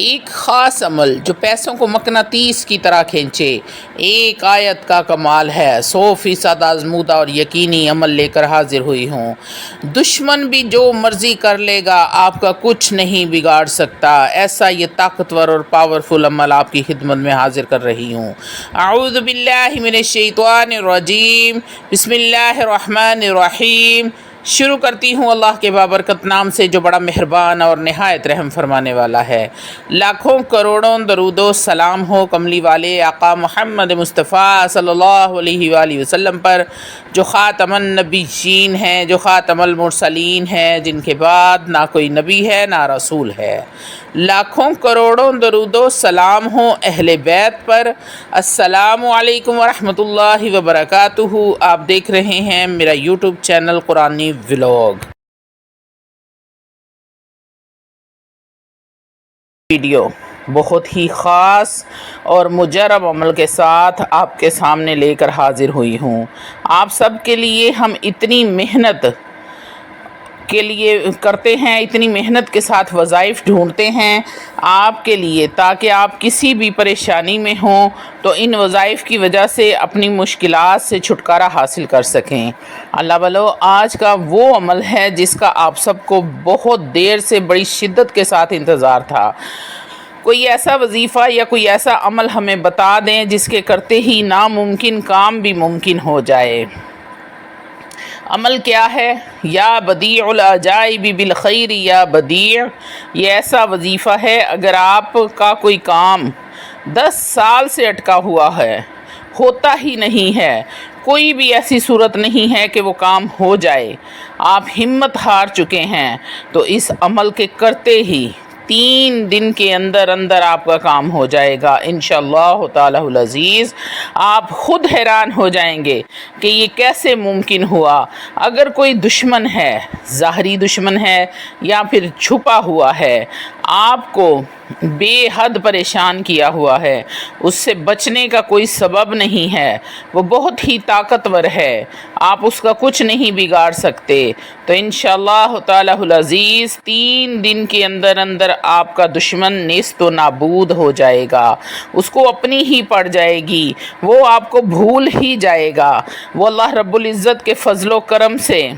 ایک خاص عمل جو پیسوں کو مقناطیس کی طرح کھینچے، ایک آیت کا کمال ہے۔ 100% آزمودہ اور یقینی عمل لے کر حاضر ہوئی ہوں۔ دشمن بھی جو مرضی کر لے گا، آپ کا کچھ نہیں بگاڑ سکتا۔ ایسا یہ طاقتور اور پاورفل عمل آپ کی خدمت میں حاضر کر رہی ہوں۔ اعوذ باللہ من الشیطان الرجیم، بسم اللہ الرحمن الرحیم۔ شروع کرتی ہوں اللہ کے بابرکت نام سے جو بڑا مہربان اور نہایت رحم فرمانے والا ہے۔ لاکھوں کروڑوں درود و سلام ہو کملی والے آقا محمد مصطفیٰ صلی اللہ علیہ وآلہ وسلم پر، جو خاتم النبیین ہیں، جو خاتم المرسلین ہیں، جن کے بعد نہ کوئی نبی ہے نہ رسول ہے۔ لاکھوں کروڑوں درود و سلام ہو اہل بیت پر۔ السلام علیکم ورحمۃ اللہ وبرکاتہ۔ آپ دیکھ رہے ہیں میرا یوٹیوب چینل قرآنی ولاگ ویڈیو۔ بہت ہی خاص اور مجرب عمل کے ساتھ آپ کے سامنے لے کر حاضر ہوئی ہوں۔ آپ سب کے لیے ہم اتنی محنت کے لیے کرتے ہیں، اتنی محنت کے ساتھ وظائف ڈھونڈتے ہیں آپ کے لیے، تاکہ آپ کسی بھی پریشانی میں ہوں تو ان وظائف کی وجہ سے اپنی مشکلات سے چھٹکارا حاصل کر سکیں۔ اللہ والو، آج کا وہ عمل ہے جس کا آپ سب کو بہت دیر سے بڑی شدت کے ساتھ انتظار تھا۔ کوئی ایسا وظیفہ یا کوئی ایسا عمل ہمیں بتا دیں جس کے کرتے ہی ناممکن کام بھی ممکن ہو جائے۔ عمل کیا ہے؟ یا بدیع العجائب بالخیر یا بدیع، یہ ایسا وظیفہ ہے اگر آپ کا کوئی کام 10 سال سے اٹکا ہوا ہے، ہوتا ہی نہیں ہے، کوئی بھی ایسی صورت نہیں ہے کہ وہ کام ہو جائے، آپ ہمت ہار چکے ہیں، تو اس عمل کے کرتے ہی 3 دن کے اندر اندر آپ کا کام ہو جائے گا انشاءاللہ تعالی العزیز۔ آپ خود حیران ہو جائیں گے کہ یہ کیسے ممکن ہوا۔ اگر کوئی دشمن ہے، ظاہری دشمن ہے یا پھر چھپا ہوا ہے، آپ کو بے حد پریشان کیا ہوا ہے، اس سے بچنے کا کوئی سبب نہیں ہے، وہ بہت ہی طاقتور ہے، آپ اس کا کچھ نہیں بگاڑ سکتے، تو انشاءاللہ تعالی العزیز 3 دن کے اندر اندر آپ کا دشمن نیست و نابود ہو جائے گا، اس کو اپنی ہی پڑ جائے گی، وہ آپ کو بھول ہی جائے گا، وہ اللہ رب العزت کے فضل و کرم سے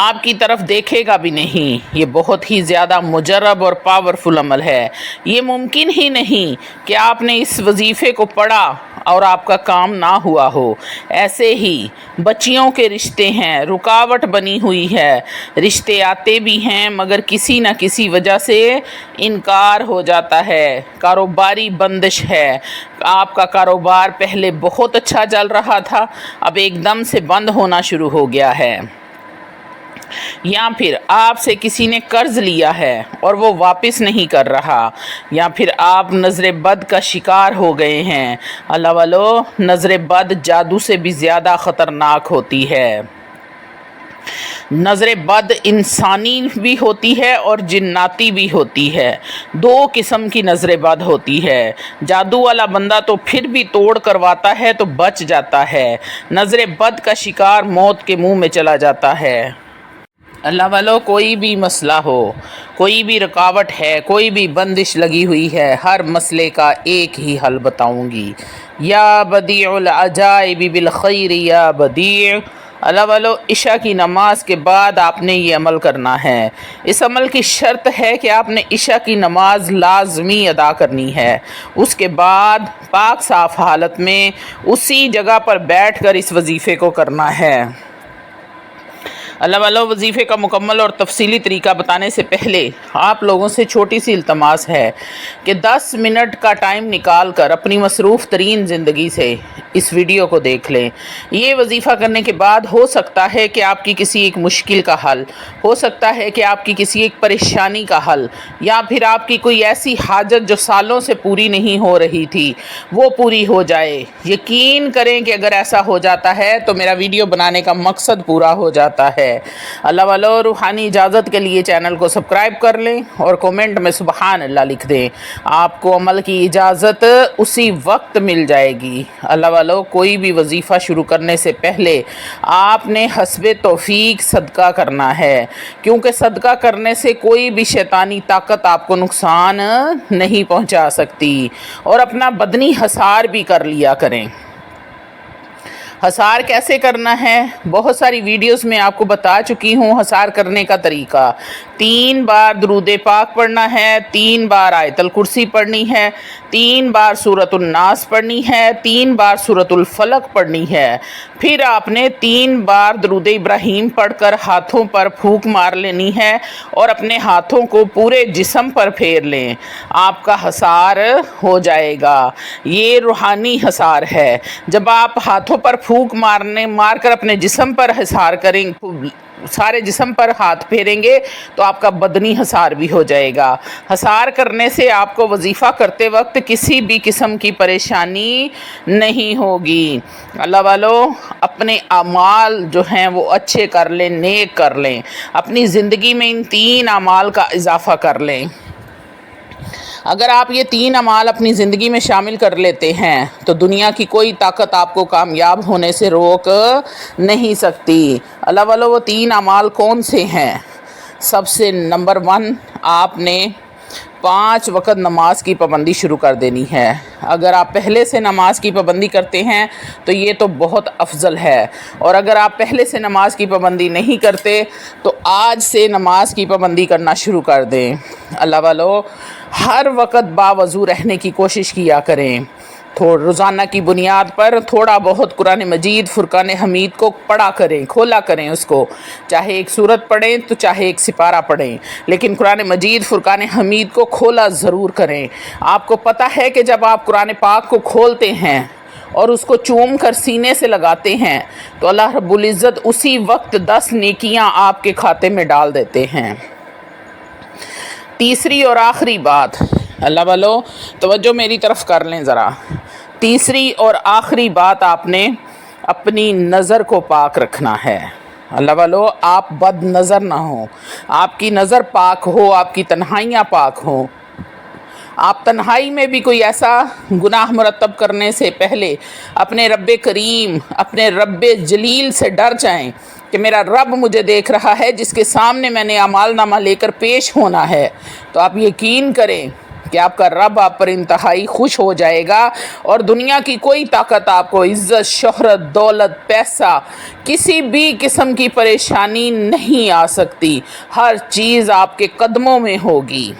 آپ کی طرف دیکھے گا بھی نہیں۔ یہ بہت ہی زیادہ مجرب اور پاورفل عمل ہے۔ یہ ممکن ہی نہیں کہ آپ نے اس وظیفے کو پڑھا اور آپ کا کام نہ ہوا ہو۔ ایسے ہی بچیوں کے رشتے ہیں، رکاوٹ بنی ہوئی ہے، رشتے آتے بھی ہیں مگر کسی نہ کسی وجہ سے انکار ہو جاتا ہے، کاروباری بندش ہے، آپ کا کاروبار پہلے بہت اچھا چل رہا تھا، اب ایک دم سے بند ہونا شروع ہو گیا ہے، یا پھر آپ سے کسی نے قرض لیا ہے اور وہ واپس نہیں کر رہا، یا پھر آپ نظر بد کا شکار ہو گئے ہیں۔ اللہ والو، نظر بد جادو سے بھی زیادہ خطرناک ہوتی ہے۔ نظر بد انسانی بھی ہوتی ہے اور جناتی بھی ہوتی ہے، 2 قسم کی نظر بد ہوتی ہے۔ جادو والا بندہ تو پھر بھی توڑ کرواتا ہے تو بچ جاتا ہے، نظر بد کا شکار موت کے منہ میں چلا جاتا ہے۔ اللہ والو، کوئی بھی مسئلہ ہو، کوئی بھی رکاوٹ ہے، کوئی بھی بندش لگی ہوئی ہے، ہر مسئلے کا ایک ہی حل بتاؤں گی۔ یا بدیع العجائب بالخیر یا بدیع۔ اللہ والو، عشاء کی نماز کے بعد آپ نے یہ عمل کرنا ہے۔ اس عمل کی شرط ہے کہ آپ نے عشاء کی نماز لازمی ادا کرنی ہے، اس کے بعد پاک صاف حالت میں اسی جگہ پر بیٹھ کر اس وظیفے کو کرنا ہے۔ اللہ والو، وظیفے کا مکمل اور تفصیلی طریقہ بتانے سے پہلے آپ لوگوں سے چھوٹی سی التماس ہے کہ 10 منٹ کا ٹائم نکال کر اپنی مصروف ترین زندگی سے اس ویڈیو کو دیکھ لیں۔ یہ وظیفہ کرنے کے بعد ہو سکتا ہے کہ آپ کی کسی ایک مشکل کا حل، ہو سکتا ہے کہ آپ کی کسی ایک پریشانی کا حل، یا پھر آپ کی کوئی ایسی حاجت جو سالوں سے پوری نہیں ہو رہی تھی وہ پوری ہو جائے۔ یقین کریں کہ اگر ایسا ہو جاتا ہے تو میرا ویڈیو بنانے کا مقصد پورا ہو جاتا ہے۔ ہے۔ اللہ والو روحانی اجازت کے لیے چینل کو سبسکرائب کر لیں اور کومنٹ میں سبحان اللہ لکھ دیں، آپ کو عمل کی اجازت اسی وقت مل جائے گی۔ اللہ والو کوئی بھی وظیفہ شروع کرنے سے پہلے آپ نے حسب توفیق صدقہ کرنا ہے، کیونکہ صدقہ کرنے سے کوئی بھی شیطانی طاقت آپ کو نقصان نہیں پہنچا سکتی، اور اپنا بدنی حصار بھی کر لیا کریں۔ حصار کیسے کرنا ہے بہت ساری ویڈیوز میں آپ کو بتا چکی ہوں۔ حصار کرنے کا طریقہ 3 بار درود پاک پڑھنا ہے، 3 بار آیت الکرسی پڑھنی ہے، 3 بار سورۃ الناس پڑھنی ہے، 3 بار سورۃ الفلق پڑھنی ہے، پھر آپ نے 3 بار درود ابراہیم پڑھ کر ہاتھوں پر پھونک مار لینی ہے اور اپنے ہاتھوں کو پورے جسم پر پھیر لیں، آپ کا حصار ہو جائے گا۔ یہ روحانی حصار ہے۔ جب آپ ہاتھوں پر پھونک مار کر اپنے جسم پر حصار کریں، سارے جسم پر ہاتھ پھیریں گے تو آپ کا بدنی حصار بھی ہو جائے گا۔ حصار کرنے سے آپ کو وظیفہ کرتے وقت کسی بھی قسم کی پریشانی نہیں ہوگی۔ اللہ والو اپنے اعمال جو ہیں وہ اچھے کر لیں، نیک کر لیں، اپنی زندگی میں ان 3 اعمال کا اضافہ کر لیں۔ اگر آپ یہ 3 اعمال اپنی زندگی میں شامل کر لیتے ہیں تو دنیا کی کوئی طاقت آپ کو کامیاب ہونے سے روک نہیں سکتی۔ اللہ والو وہ 3 اعمال کون سے ہیں؟ سب سے نمبر 1، آپ نے 5 وقت نماز کی پابندی شروع کر دینی ہے۔ اگر آپ پہلے سے نماز کی پابندی کرتے ہیں تو یہ تو بہت افضل ہے، اور اگر آپ پہلے سے نماز کی پابندی نہیں کرتے تو آج سے نماز کی پابندی کرنا شروع کر دیں۔ اللہ والو ہر وقت باوضو رہنے کی کوشش کیا کریں۔ روزانہ کی بنیاد پر تھوڑا بہت قرآن مجید فرقان حمید کو پڑھا کریں، کھولا کریں اس کو، چاہے ایک سورت پڑھیں تو چاہے ایک سپارہ پڑھیں، لیکن قرآن مجید فرقان حمید کو کھولا ضرور کریں۔ آپ کو پتہ ہے کہ جب آپ قرآن پاک کو کھولتے ہیں اور اس کو چوم کر سینے سے لگاتے ہیں تو اللہ رب العزت اسی وقت 10 نیکیاں آپ کے کھاتے میں ڈال دیتے ہیں۔ تیسری اور آخری بات، اللہ والو توجہ میری طرف کر لیں ذرا، تیسری اور آخری بات، آپ نے اپنی نظر کو پاک رکھنا ہے۔ اللہ والو آپ بد نظر نہ ہوں، آپ کی نظر پاک ہو، آپ کی تنہائیاں پاک ہوں۔ آپ تنہائی میں بھی کوئی ایسا گناہ مرتب کرنے سے پہلے اپنے رب کریم، اپنے رب جلیل سے ڈر جائیں کہ میرا رب مجھے دیکھ رہا ہے، جس کے سامنے میں نے اعمال نامہ لے کر پیش ہونا ہے۔ تو آپ یقین کریں کہ آپ کا رب آپ پر انتہائی خوش ہو جائے گا، اور دنیا کی کوئی طاقت آپ کو عزت، شہرت، دولت، پیسہ، کسی بھی قسم کی پریشانی نہیں آ سکتی۔ ہر چیز آپ کے قدموں میں ہوگی۔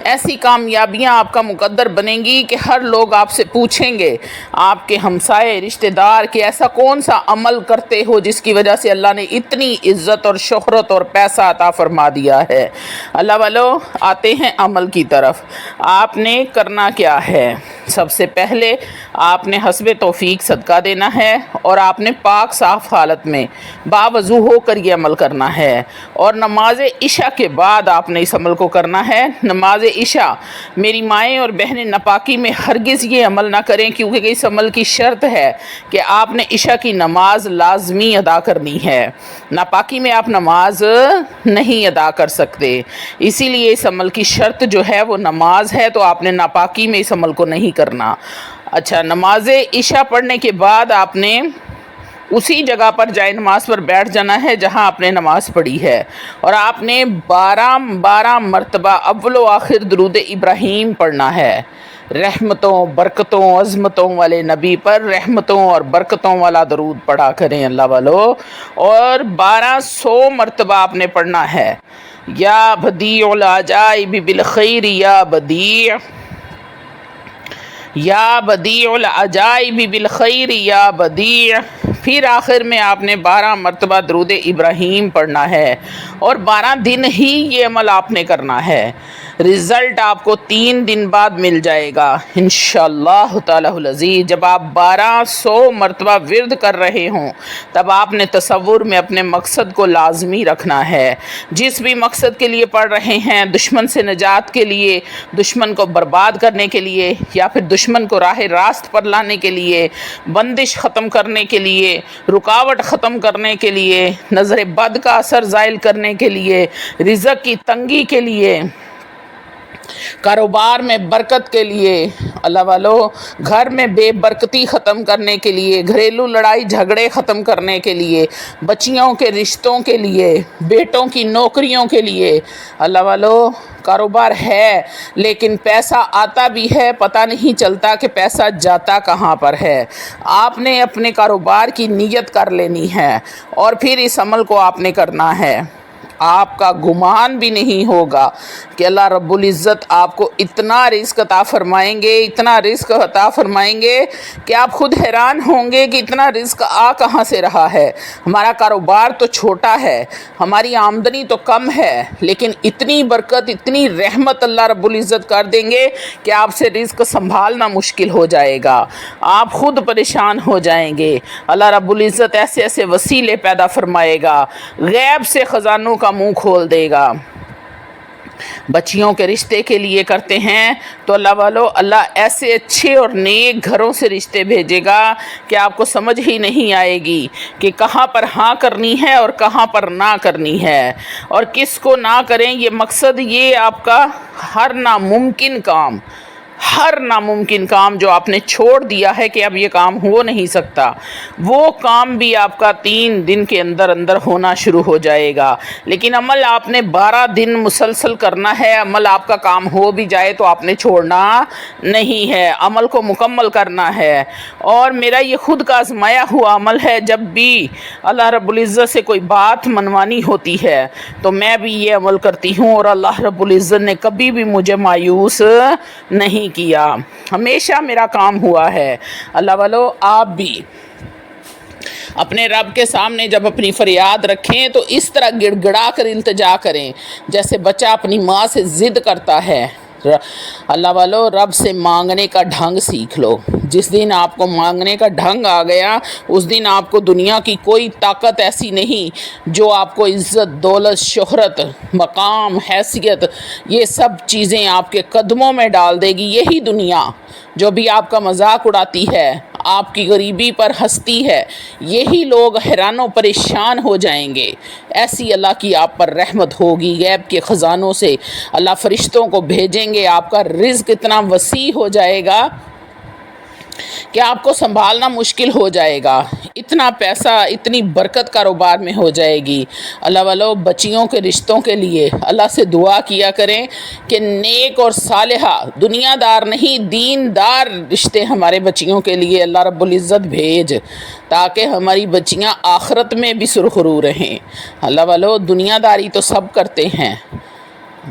ایسی کامیابیاں آپ کا مقدر بنیں گی کہ ہر لوگ آپ سے پوچھیں گے، آپ کے ہمسائے رشتہ دار، کہ ایسا کون سا عمل کرتے ہو جس کی وجہ سے اللہ نے اتنی عزت اور شہرت اور پیسہ عطا فرما دیا ہے۔ اللہ والو آتے ہیں عمل کی طرف۔ آپ نے کرنا کیا ہے؟ سب سے پہلے آپ نے حسب توفیق صدقہ دینا ہے، اور آپ نے پاک صاف حالت میں باوضو ہو کر یہ عمل کرنا ہے، اور نماز عشاء کے بعد آپ نے اس عمل کو کرنا ہے۔ نماز عشاء میری مائیں اور بہنیں ناپاکی میں ہرگز یہ عمل نہ کریں، کیونکہ اس عمل کی شرط ہے کہ آپ نے عشاء کی نماز لازمی ادا کرنی ہے۔ ناپاکی میں آپ نماز نہیں ادا کر سکتے، اسی لیے اس عمل کی شرط جو ہے وہ نماز ہے، تو آپ نے ناپاکی میں اس عمل کو نہیں کرنا۔ اچھا، نماز عشاء پڑھنے کے بعد آپ نے اسی جگہ پر جائے نماز پر بیٹھ جانا ہے جہاں آپ نے نماز پڑھی ہے، اور آپ نے 12 مرتبہ اول و آخر درود ابراہیم پڑھنا ہے۔ رحمتوں، برکتوں، عظمتوں والے نبی پر رحمتوں اور برکتوں والا درود پڑھا کریں اللہ والو، اور 1200 مرتبہ آپ نے پڑھنا ہے۔ یا بدیع العجائب بالخیر یا بدیع، یا بدیع العجائب بالخیر یا بدیع۔ پھر آخر میں آپ نے 12 مرتبہ درود ابراہیم پڑھنا ہے، اور 12 دن ہی یہ عمل آپ نے کرنا ہے۔ رزلٹ آپ کو 3 دن بعد مل جائے گا انشاءاللہ تعالی العزیز۔ جب آپ 1200 مرتبہ ورد کر رہے ہوں تب آپ نے تصور میں اپنے مقصد کو لازمی رکھنا ہے۔ جس بھی مقصد کے لیے پڑھ رہے ہیں، دشمن سے نجات کے لیے، دشمن کو برباد کرنے کے لیے، یا پھر دشمن کو راہ راست پر لانے کے لیے، بندش ختم کرنے کے لیے، رکاوٹ ختم کرنے کے لیے، نظر بد کا اثر زائل کرنے کے لیے، رزق کی تنگی کے لیے، کاروبار میں برکت کے لیے، اللہ والو گھر میں بے برکتی ختم کرنے کے لیے، گھریلو لڑائی جھگڑے ختم کرنے کے لیے، بچیوں کے رشتوں کے لیے، بیٹوں کی نوکریوں کے لیے، اللہ والو کاروبار ہے لیکن پیسہ آتا بھی ہے، پتہ نہیں چلتا کہ پیسہ جاتا کہاں پر ہے۔ آپ نے اپنے کاروبار کی نیت کر لینی ہے اور پھر اس عمل کو آپ نے کرنا ہے۔ آپ کا گمان بھی نہیں ہوگا کہ اللہ رب العزت آپ کو اتنا رزق عطا فرمائیں گے، اتنا رزق عطا فرمائیں گے کہ آپ خود حیران ہوں گے کہ اتنا رزق کہاں سے رہا ہے۔ ہمارا کاروبار تو چھوٹا ہے، ہماری آمدنی تو کم ہے، لیکن اتنی برکت، اتنی رحمت اللہ رب العزت کر دیں گے کہ آپ سے رزق سنبھالنا مشکل ہو جائے گا، آپ خود پریشان ہو جائیں گے۔ اللہ رب العزت ایسے ایسے وسیلے پیدا فرمائے گا، غیب سے خزانوں کا منہ کھول دے گا۔ بچیوں کے رشتے کے لیے کرتے ہیں تو اللہ والو اللہ ایسے اچھے اور نیک گھروں سے رشتے بھیجے گا کہ آپ کو سمجھ ہی نہیں آئے گی کہ کہاں پر ہاں کرنی ہے اور کہاں پر نہ کرنی ہے، اور کس کو نہ کریں۔ یہ مقصد، یہ آپ کا ہر ناممکن کام جو آپ نے چھوڑ دیا ہے کہ اب یہ کام ہو نہیں سکتا، وہ کام بھی آپ کا 3 دن کے اندر اندر ہونا شروع ہو جائے گا۔ لیکن عمل آپ نے 12 دن مسلسل کرنا ہے۔ عمل آپ کا کام ہو بھی جائے تو آپ نے چھوڑنا نہیں ہے، عمل کو مکمل کرنا ہے۔ اور میرا یہ خود کا آزمایا ہوا عمل ہے، جب بھی اللہ رب العزت سے کوئی بات منوانی ہوتی ہے تو میں بھی یہ عمل کرتی ہوں، اور اللہ رب العزت نے کبھی بھی مجھے مایوس نہیں کیا، ہمیشہ میرا کام ہوا ہے۔ اللہ والو آپ بھی اپنے رب کے سامنے جب اپنی فریاد رکھیں تو اس طرح گڑ گڑا کر التجا کریں جیسے بچہ اپنی ماں سے ضد کرتا ہے۔ اللہ والو رب سے مانگنے کا ڈھنگ سیکھ لو۔ جس دن آپ کو مانگنے کا ڈھنگ آ گیا، اس دن آپ کو دنیا کی کوئی طاقت ایسی نہیں جو آپ کو عزت، دولت، شہرت، مقام، حیثیت، یہ سب چیزیں آپ کے قدموں میں ڈال دے گی۔ یہی دنیا جو بھی آپ کا مذاق اڑاتی ہے، آپ کی غریبی پر ہنستی ہے، یہی لوگ حیران و پریشان ہو جائیں گے۔ ایسی اللہ کی آپ پر رحمت ہوگی، غیب کے خزانوں سے اللہ فرشتوں کو بھیجیں گے، آپ کا رزق اتنا وسیع ہو جائے گا کہ آپ کو سنبھالنا مشکل ہو جائے گا۔ اتنا پیسہ، اتنی برکت کاروبار میں ہو جائے گی۔ اللہ والو بچیوں کے رشتوں کے لیے اللہ سے دعا کیا کریں کہ نیک اور صالحہ، دنیا دار نہیں دیندار رشتے ہمارے بچیوں کے لیے اللہ رب العزت بھیج، تاکہ ہماری بچیاں آخرت میں بھی سرخرو رہیں۔ اللہ والو دنیا داری تو سب کرتے ہیں،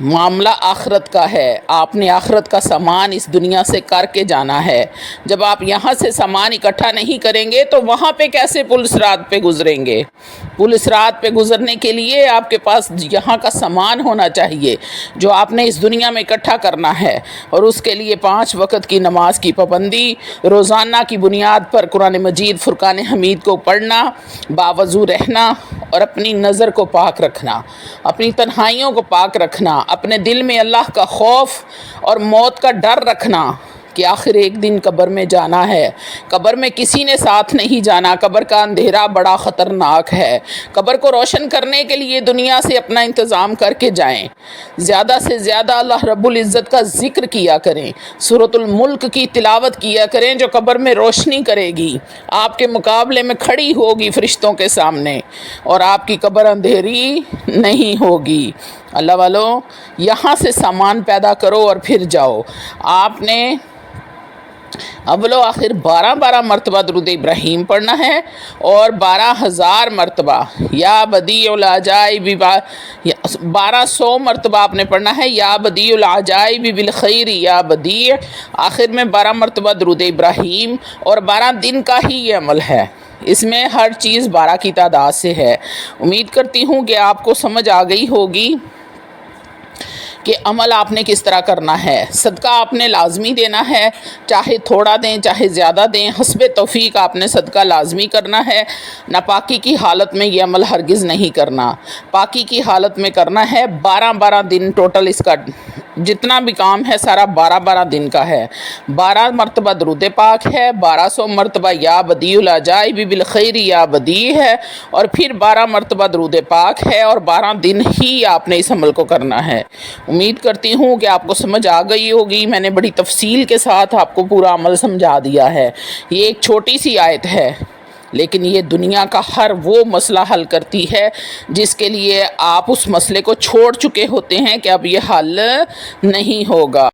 معاملہ آخرت کا ہے۔ آپ نے آخرت کا سامان اس دنیا سے کر کے جانا ہے۔ جب آپ یہاں سے سامان اکٹھا نہیں کریں گے تو وہاں پہ کیسے پل صراط پہ گزریں گے؟ پل صراط پہ گزرنے کے لیے آپ کے پاس یہاں کا سامان ہونا چاہیے جو آپ نے اس دنیا میں اکٹھا کرنا ہے، اور اس کے لیے 5 وقت کی نماز کی پابندی، روزانہ کی بنیاد پر قرآن مجید فرقان حمید کو پڑھنا، باوضو رہنا، اور اپنی نظر کو پاک رکھنا، اپنی تنہائیوں کو پاک رکھنا، اپنے دل میں اللہ کا خوف اور موت کا ڈر رکھنا کہ آخر ایک دن قبر میں جانا ہے۔ قبر میں کسی نے ساتھ نہیں جانا، قبر کا اندھیرا بڑا خطرناک ہے۔ قبر کو روشن کرنے کے لیے دنیا سے اپنا انتظام کر کے جائیں، زیادہ سے زیادہ اللہ رب العزت کا ذکر کیا کریں، سورۃ الملک کی تلاوت کیا کریں جو قبر میں روشنی کرے گی، آپ کے مقابلے میں کھڑی ہوگی فرشتوں کے سامنے، اور آپ کی قبر اندھیری نہیں ہوگی۔ اللہ والو یہاں سے سامان پیدا کرو اور پھر جاؤ۔ آپ نے اول و آخر 12 مرتبہ درود ابراہیم پڑھنا ہے، اور 12,000 مرتبہ یا بدیع العجائب، 1200 مرتبہ آپ نے پڑھنا ہے یا بدیع العجائب بالخیر یا بدیع۔ آخر میں 12 مرتبہ درود ابراہیم، اور 12 دن کا ہی یہ عمل ہے، اس میں ہر چیز 12 کی تعداد سے ہے۔ امید کرتی ہوں کہ آپ کو سمجھ آ گئی ہوگی کہ عمل آپ نے کس طرح کرنا ہے۔ صدقہ آپ نے لازمی دینا ہے، چاہے تھوڑا دیں چاہے زیادہ دیں، حسب توفیق آپ نے صدقہ لازمی کرنا ہے۔ ناپاکی کی حالت میں یہ عمل ہرگز نہیں کرنا، پاکی کی حالت میں کرنا ہے۔ 12 دن ٹوٹل اس کا جتنا بھی کام ہے سارا 12 دن کا ہے۔ 12 مرتبہ درود پاک ہے، 1200 مرتبہ یا بدیع العجائب بالخیر یا بدیع ہے، اور پھر 12 مرتبہ درود پاک ہے، اور 12 دن ہی آپ نے اس عمل کو کرنا ہے۔ امید کرتی ہوں کہ آپ کو سمجھ آ گئی ہوگی، میں نے بڑی تفصیل کے ساتھ آپ کو پورا عمل سمجھا دیا ہے۔ یہ ایک چھوٹی سی آیت ہے، لیکن یہ دنیا کا ہر وہ مسئلہ حل کرتی ہے جس کے لیے آپ اس مسئلے کو چھوڑ چکے ہوتے ہیں کہ اب یہ حل نہیں ہوگا۔